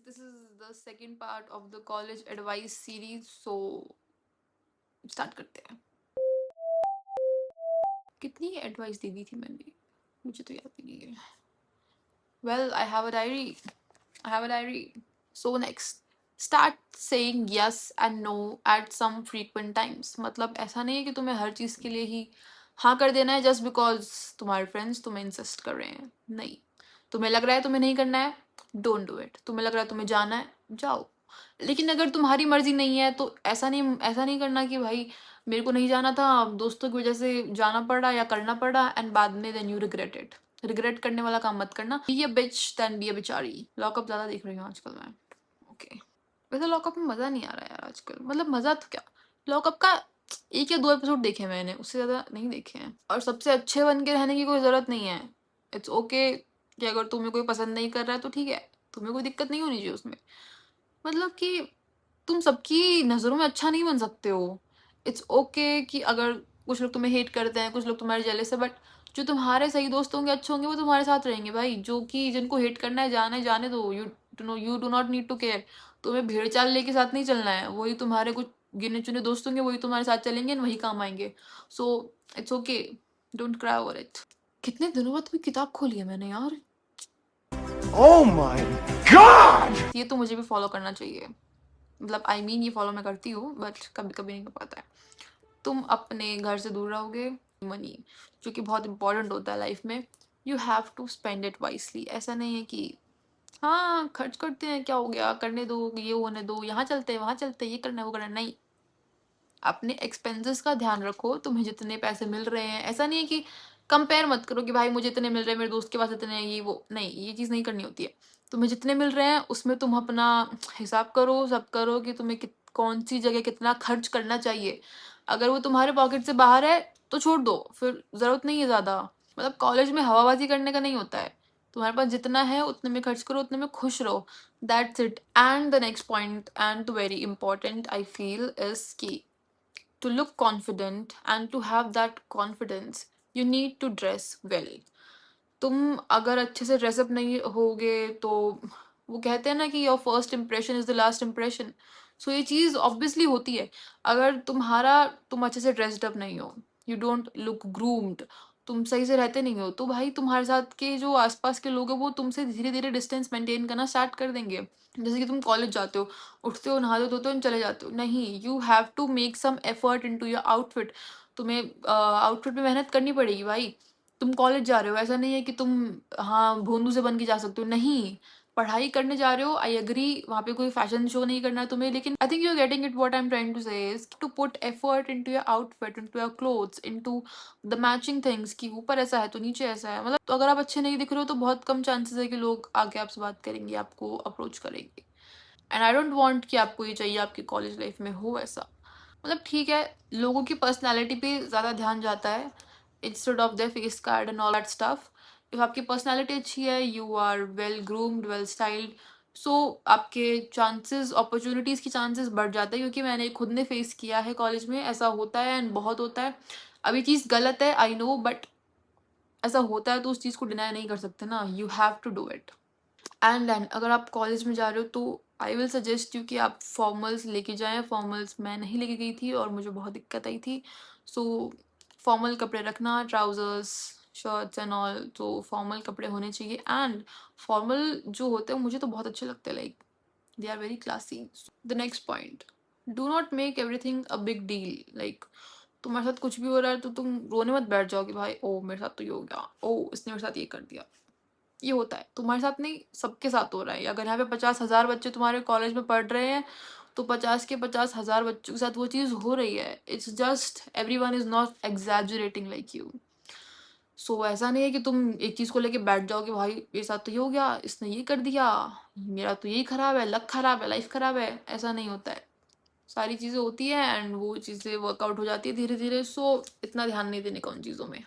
this is the second part of the college advice series. So start करते हैं. कितनी advice दे दी थी मैंने, मुझे तो याद भी नहीं है. Well, I have a diary. I have a diary. So next, start saying yes and no at some frequent times. मतलब ऐसा नहीं है कि तुम्हें हर चीज़ के लिए ही हाँ कर देना है just because तुम्हारे friends तुम्हें insist कर रहे हैं. नहीं, तुम्हें लग रहा है तुम्हें नहीं करना है, don't do it. तुम्हें लग रहा है तुम्हें जाना है, जाओ. लेकिन अगर तुम्हारी मर्जी नहीं है तो ऐसा नहीं करना कि भाई मेरे को नहीं जाना था, दोस्तों की वजह से जाना पड़ा या करना पड़ा, एंड बाद में then you regret it. Regret करने वाला काम मत करना. Be a bitch then be a बिचारी. लॉकअप ज्यादा देख रही हूँ आजकल मैं. ओके. वैसे लॉकअप में मजा नहीं आ रहा यार आजकल. मतलब मजा तो क्या, लॉकअप का 1 या 2 एपिसोड देखे मैंने, उससे ज्यादा नहीं देखे हैं. और सबसे अच्छे बन के रहने की कोई जरूरत नहीं है. इट्स ओके कि अगर तुम्हें कोई पसंद नहीं कर रहा है तो ठीक है, तुम्हें कोई दिक्कत नहीं होनी चाहिए उसमें. मतलब कि तुम सबकी नज़रों में अच्छा नहीं बन सकते हो. इट्स ओके कि अगर कुछ लोग तुम्हें हेट करते हैं, कुछ लोग तुम्हारे जेलस है, बट जो तुम्हारे सही दोस्त होंगे, अच्छे होंगे, वो तुम्हारे साथ रहेंगे भाई. जो कि जिनको हेट करना है, जाने दो. You do not need to care. तुम्हें भेड़ चाल लेके साथ नहीं चलना है. वही तुम्हारे कुछ गिने चुने दोस्त होंगे, वही तुम्हारे साथ चलेंगे, वही काम आएंगे. So it's okay, don't cry over it. कितने दिनों बाद कोई किताब खोली है मैंने यार. Oh my God! ये तो मुझे भी फॉलो करना चाहिए. मतलब आई मीन ये फॉलो मैं करती हूँ, बट कभी कभी नहीं कर पाता है. तुम अपने घर से दूर रहोगे. मनी, जो कि बहुत इंपॉर्टेंट होता है लाइफ में, you have to spend it wisely. ऐसा नहीं है कि हाँ खर्च करते हैं, क्या हो गया, करने दो, ये होने दो, यहाँ चलते हैं, वहाँ चलते हैं, ये करना है, वो करना है. नहीं, अपने एक्सपेंसेस का ध्यान रखो. तुम्हें जितने पैसे मिल रहे हैं, ऐसा नहीं है कि कंपेयर मत करो कि भाई मुझे इतने मिल रहे हैं, मेरे दोस्त के पास इतने हैं, ये वो नहीं, ये चीज़ नहीं करनी होती है. तुम्हें जितने मिल रहे हैं उसमें तुम अपना हिसाब करो, सब करो कि तुम्हें कौन सी जगह कितना खर्च करना चाहिए. अगर वो तुम्हारे पॉकेट से बाहर है तो छोड़ दो, फिर ज़रूरत नहीं है ज़्यादा. मतलब कॉलेज में हवाबाजी करने का नहीं होता है. तुम्हारे पास जितना है उतने में खर्च करो, उतने में खुश रहो. That's it. And the next point and very important I feel is की to look confident and to have that confidence you need to dress well. तुम अगर अच्छे से ड्रेसअप नहीं होगे तो वो कहते हैं ना कि your first impression is the last impression. So ये चीज़ ऑब्वियसली होती है. अगर तुम अच्छे से ड्रेस्ड अप नहीं हो, यू डोंट लुक ग्रूम्ड, तुम सही से रहते नहीं हो, तो भाई तुम्हारे साथ के जो आसपास के लोग हैं वो तुमसे धीरे धीरे डिस्टेंस मेंटेन करना स्टार्ट कर देंगे. जैसे कि तुम कॉलेज जाते हो, उठते हो, नहाते हो, धोते हो, चले जाते हो. नहीं, you have to make some effort into your outfit. तुम्हें आउटफिट में मेहनत करनी पड़ेगी भाई. तुम कॉलेज जा रहे हो, ऐसा नहीं है कि तुम हाँ भोंदू से बन के जा सकते हो. नहीं, पढ़ाई करने जा रहे हो. आई एग्री, वहाँ पे कोई फैशन शो नहीं करना है तुम्हें, लेकिन I think you are getting it. What I am trying to say is to put effort into your outfit, into your clothes, into the matching things. कि ऊपर ऐसा है तो नीचे ऐसा है. मतलब तो अगर आप अच्छे नहीं दिख रहे हो तो बहुत कम चांसेस है कि लोग आके आपसे बात करेंगे, आपको अप्रोच करेंगे. एंड आई डोंट वांट कि आपको ये चाहिए आपकी कॉलेज लाइफ में हो ऐसा. मतलब ठीक है, लोगों की पर्सनैलिटी पे ज़्यादा ध्यान जाता है instead of their face card and all that stuff. If आपकी पर्सनैलिटी अच्छी है, you are well groomed, well styled, so आपके चांसेस, अपॉर्चुनिटीज़ की चांसेस बढ़ जाते हैं. क्योंकि मैंने खुद ने फेस किया है कॉलेज में, ऐसा होता है एंड बहुत होता है. अभी चीज़ गलत है आई नो, बट ऐसा होता है तो उस चीज़ को डिनाई नहीं कर सकते ना. You have to do it. And then अगर आप कॉलेज में जा रहे हो तो आई विल सजेस्ट यू कि आप फॉर्मल्स लेके जाएं. फॉर्मल्स मैं नहीं लेके गई थी और मुझे बहुत दिक्कत आई थी. सो फॉर्मल कपड़े रखना, ट्राउजर्स, शर्ट्स एंड ऑल. तो फॉर्मल कपड़े होने चाहिए. एंड फॉर्मल जो होते हैं मुझे तो बहुत अच्छे लगते हैं. Like they are very classy. The next point, do not make everything a big deal. Like तुम्हारे साथ कुछ भी हो रहा है तो तुम रोने मत बैठ जाओ कि भाई ओ मेरे साथ तो ये हो गया, ओ इसने मेरे साथ ये कर दिया. ये होता है तुम्हारे साथ नहीं, सबके साथ हो रहा है. अगर यहाँ पे 50,000 बच्चे तुम्हारे कॉलेज में पढ़ रहे हैं तो 50 के 50,000 बच्चों के साथ वो चीज़ हो रही है. It's just every one is not exaggerating like you. So ऐसा नहीं है कि तुम एक चीज़ को लेके बैठ जाओ कि भाई मेरे साथ तो ये हो गया, इसने ये कर दिया, मेरा तो यही खराब है, लक खराब है, लाइफ खराब है. ऐसा नहीं होता है. सारी चीज़ें होती है एंड वो चीज़ें वर्कआउट हो जाती है धीरे धीरे. सो इतना ध्यान नहीं देने का उन चीज़ों में.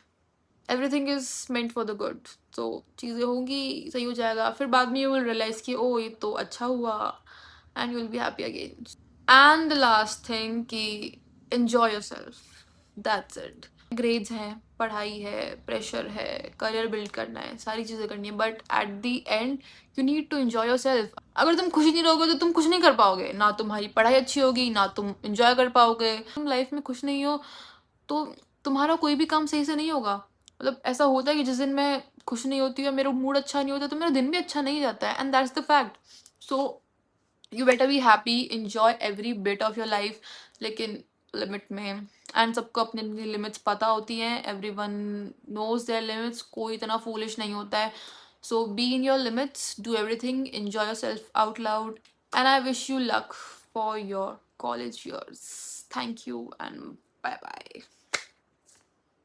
Everything is meant for the good. तो चीज़ें होंगी, सही हो जाएगा. फिर बाद में यू विल रियलाइज कि ओ ये तो अच्छा हुआ, and you will be happy again. And the last thing कि enjoy yourself. That's it. Grades हैं, पढ़ाई है, प्रेशर है, करियर बिल्ड करना है, सारी चीज़ें करनी है, but at the end you need to enjoy yourself. अगर तुम खुश ही नहीं रहोगे तो तुम कुछ नहीं कर पाओगे, ना तुम्हारी पढ़ाई अच्छी होगी, ना तुम एंजॉय कर पाओगे। तुम लाइफ में खुश नहीं हो तो तुम्हारा कोई भी काम सही से नहीं होगा। मतलब ऐसा होता है कि जिस दिन मैं खुश नहीं होती या मेरा मूड अच्छा नहीं होता तो मेरा दिन भी अच्छा नहीं जाता है, and that's the fact. So you better be happy, enjoy every bit of your life, लेकिन लिमिट में। एंड सबको अपनी अपनी लिमिट्स पता होती हैं, every one knows their limits, कोई इतना फूलिश नहीं होता है। So be in your limits, do everything, enjoy yourself out loud, and I wish you luck for your college years. Thank you and bye bye.